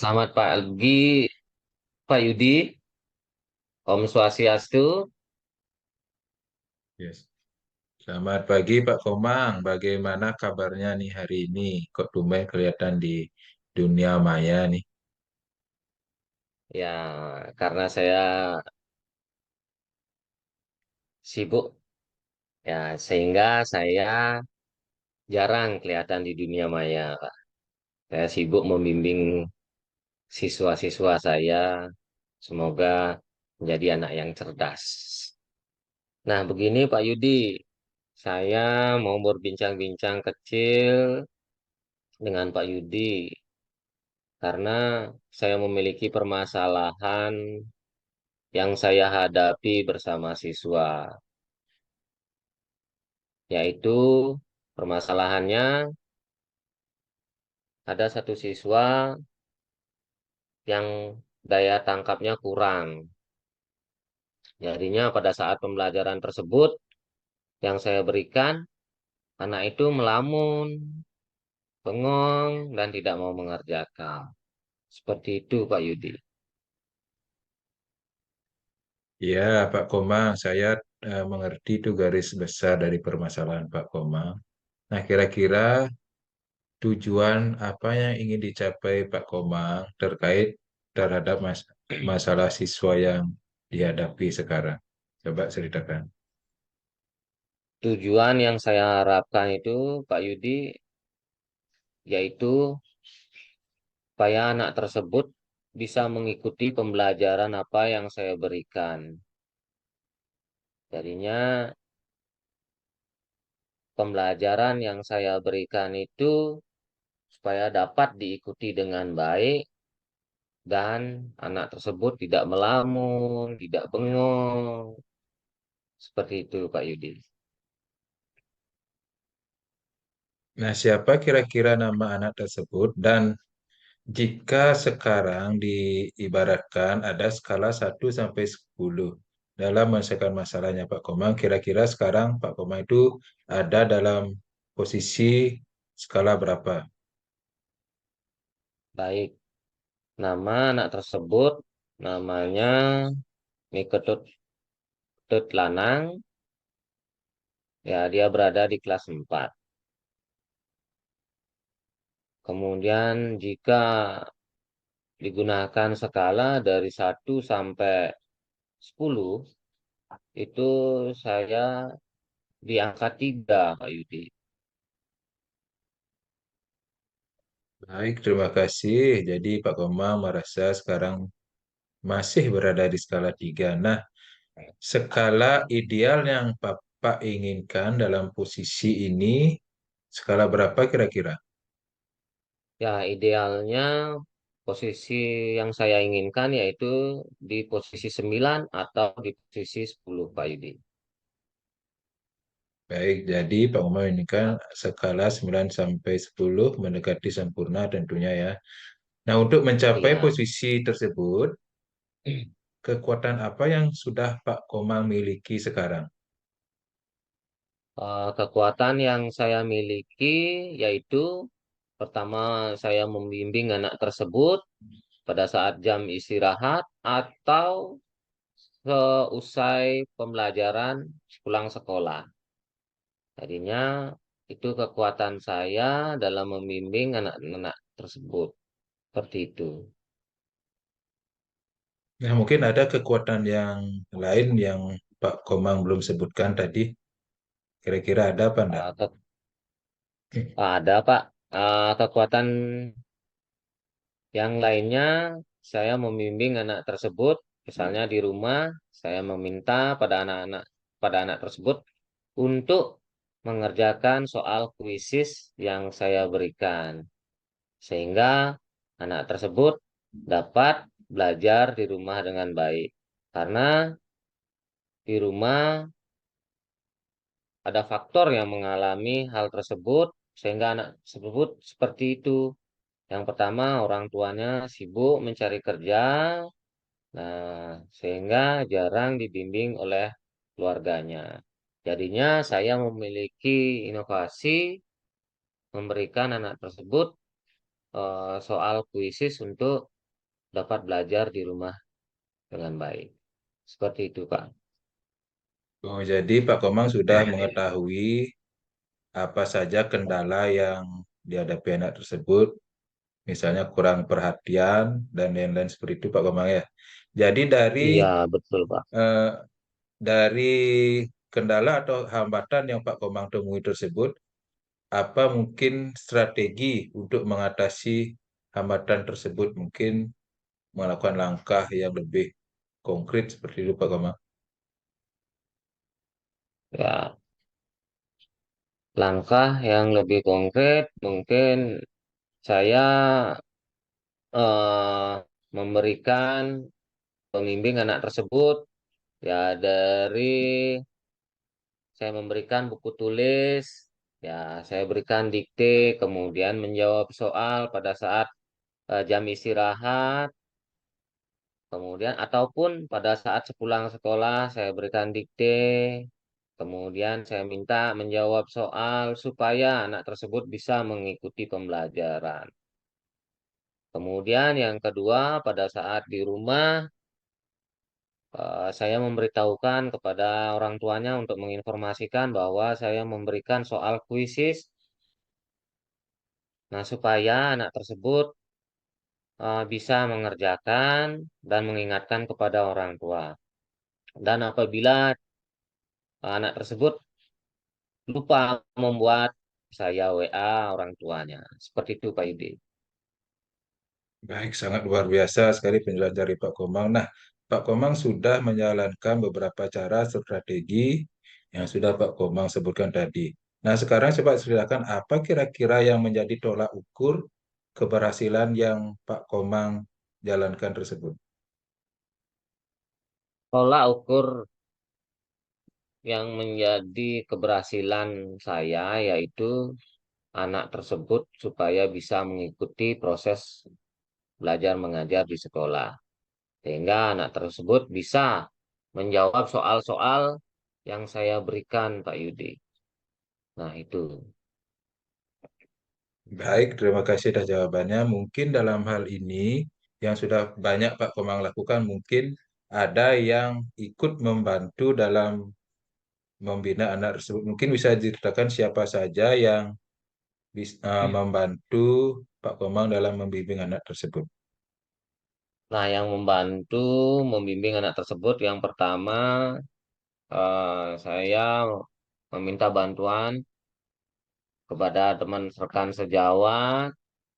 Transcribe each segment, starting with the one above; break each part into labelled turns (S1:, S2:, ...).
S1: Selamat pagi, Pak Yudi. Om Swastiastu.
S2: Yes. Selamat pagi Pak Komang, bagaimana kabarnya nih hari ini? Kok tumben kelihatan di dunia maya nih?
S1: Ya, karena saya sibuk, ya sehingga saya jarang kelihatan di dunia maya, Pak. Saya sibuk membimbing siswa-siswa saya. Semoga menjadi anak yang cerdas. Nah, begini Pak Yudi, saya mau berbincang-bincang kecil dengan Pak Yudi karena saya memiliki permasalahan yang saya hadapi bersama siswa, yaitu permasalahannya ada satu siswa yang daya tangkapnya kurang. Jadinya pada saat pembelajaran tersebut yang saya berikan, anak itu melamun, bengong, dan tidak mau mengerjakan. Seperti itu, Pak Yudi.
S2: Ya, Pak Komang, saya mengerti itu garis besar dari permasalahan Pak Komang. Nah, kira-kira tujuan apa yang ingin dicapai Pak Komang terkait terhadap masalah siswa yang dihadapi sekarang? Coba ceritakan.
S1: Tujuan yang saya harapkan itu, Pak Yudi, yaitu supaya anak tersebut bisa mengikuti pembelajaran apa yang saya berikan. Jadinya pembelajaran yang saya berikan itu supaya dapat diikuti dengan baik dan anak tersebut tidak melamun, tidak bengong. Seperti itu, Pak Yudi.
S2: Nah, siapa kira-kira nama anak tersebut dan jika sekarang diibaratkan ada skala 1 sampai 10 dalam menyelesaikan masalahnya Pak Komang, kira-kira sekarang Pak Komang itu ada dalam posisi skala berapa?
S1: Baik, nama anak tersebut namanya Miketut Tut Lanang. Ya, dia berada di kelas 4. Kemudian jika digunakan skala dari 1 sampai 10, itu saya di angka 3, Pak Yudi.
S2: Baik, terima kasih. Jadi Pak Komang merasa sekarang masih berada di skala 3. Nah, skala ideal yang Bapak inginkan dalam posisi ini, skala berapa kira-kira?
S1: Ya, idealnya posisi yang saya inginkan yaitu di posisi 9 atau di posisi 10, Pak Yudi.
S2: Baik, jadi Pak Umar ini kan skala 9 sampai 10 mendekati sempurna tentunya ya. Nah, untuk mencapai
S1: Iya.
S2: posisi tersebut, kekuatan apa yang sudah Pak Komang miliki sekarang?
S1: Kekuatan yang saya miliki yaitu pertama saya membimbing anak tersebut pada saat jam istirahat atau seusai pembelajaran pulang sekolah. Jadinya itu kekuatan saya dalam membimbing anak-anak tersebut. Seperti itu.
S2: Nah, mungkin ada kekuatan yang lain yang Pak Komang belum sebutkan tadi. Kira-kira ada apa enggak?
S1: Uh, ke- ada Pak. Kekuatan yang lainnya saya membimbing anak tersebut. Misalnya di rumah saya meminta pada anak tersebut untuk mengerjakan soal kuisis yang saya berikan. Sehingga anak tersebut dapat belajar di rumah dengan baik. Karena di rumah ada faktor yang mengalami hal tersebut sehingga anak tersebut seperti itu. Yang pertama, orang tuanya sibuk mencari kerja, nah sehingga jarang dibimbing oleh keluarganya. Jadinya saya memiliki inovasi memberikan anak tersebut soal kuisis untuk dapat belajar di rumah dengan baik. Seperti itu, Pak.
S2: Oh, jadi Pak Komang sudah mengetahui apa saja kendala yang dihadapi anak tersebut, misalnya kurang perhatian dan lain-lain seperti itu Pak Komang ya. Jadi
S1: Iya, betul, Pak.
S2: eh, dari kendala atau hambatan yang Pak Komang temui tersebut, apa mungkin strategi untuk mengatasi hambatan tersebut? Mungkin melakukan langkah yang lebih konkret seperti itu Pak Komang.
S1: Ya, langkah yang lebih konkret mungkin saya memberikan pembimbing anak tersebut ya dari saya memberikan buku tulis, ya saya berikan dikte, kemudian menjawab soal pada saat jam istirahat, kemudian ataupun pada saat sepulang sekolah saya berikan dikte, kemudian saya minta menjawab soal supaya anak tersebut bisa mengikuti pembelajaran. Kemudian yang kedua, pada saat di rumah, saya memberitahukan kepada orang tuanya untuk menginformasikan bahwa saya memberikan soal kuisis. Nah, supaya anak tersebut bisa mengerjakan dan mengingatkan kepada orang tua. Dan apabila anak tersebut lupa membuat, saya WA orang tuanya. Seperti itu, Pak Yudi.
S2: Baik, sangat luar biasa sekali penjelasan dari Pak Komang. Nah, Pak Komang sudah menjalankan beberapa cara strategi yang sudah Pak Komang sebutkan tadi. Nah, sekarang coba ceritakan apa kira-kira yang menjadi tolak ukur keberhasilan yang Pak Komang jalankan tersebut.
S1: Tolak ukur yang menjadi keberhasilan saya yaitu anak tersebut supaya bisa mengikuti proses belajar mengajar di sekolah. Sehingga anak tersebut bisa menjawab soal-soal yang saya berikan, Pak Yudi. Nah, itu.
S2: Baik, terima kasih atas jawabannya. Mungkin dalam hal ini yang sudah banyak Pak Komang lakukan, mungkin ada yang ikut membantu dalam membina anak tersebut. Mungkin bisa diceritakan siapa saja yang bisa membantu Pak Komang dalam membimbing anak tersebut.
S1: Nah, yang membantu membimbing anak tersebut yang pertama saya meminta bantuan kepada teman rekan sejawat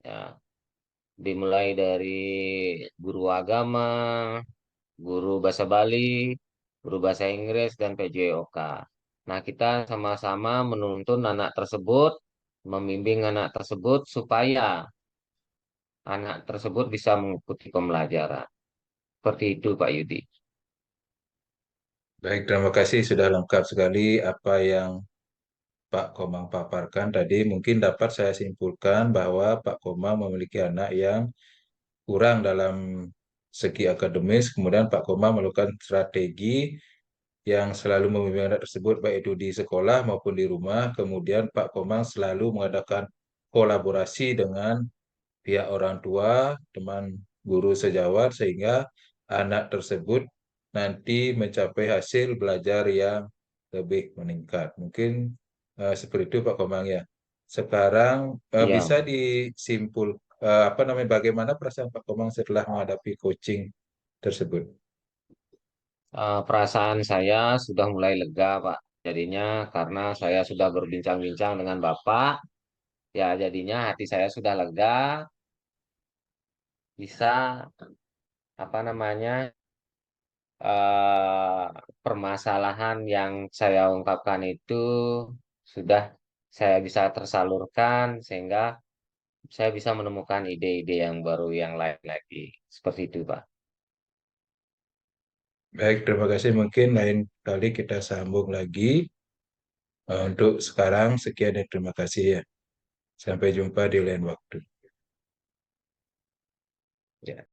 S1: ya, dimulai dari guru agama, guru bahasa Bali, guru bahasa Inggris, dan PJOK. Nah, kita sama-sama menuntun anak tersebut, membimbing anak tersebut supaya anak tersebut bisa mengikuti pembelajaran. Seperti itu, Pak Yudi.
S2: Baik, terima kasih sudah lengkap sekali apa yang Pak Komang paparkan tadi. Mungkin dapat saya simpulkan bahwa Pak Komang memiliki anak yang kurang dalam segi akademis, kemudian Pak Komang melakukan strategi yang selalu membimbing anak tersebut baik itu di sekolah maupun di rumah. Kemudian Pak Komang selalu mengadakan kolaborasi dengan pihak orang tua, teman guru sejawat sehingga anak tersebut nanti mencapai hasil belajar yang lebih meningkat. Mungkin seperti itu Pak Komang ya. Sekarang
S1: Ya,
S2: bisa disimpul apa namanya bagaimana perasaan Pak Komang setelah menghadapi coaching tersebut?
S1: perasaan saya sudah mulai lega, Pak. Jadinya karena saya sudah berbincang-bincang dengan Bapak, ya jadinya hati saya sudah lega, bisa apa namanya eh, permasalahan yang saya ungkapkan itu sudah saya bisa tersalurkan sehingga saya bisa menemukan ide-ide yang baru yang lain lagi. Seperti itu, Pak.
S2: Baik, terima kasih. Mungkin lain kali kita sambung lagi. Untuk sekarang, sekian dan terima kasih ya. Sampai jumpa di lain waktu.
S1: Ya.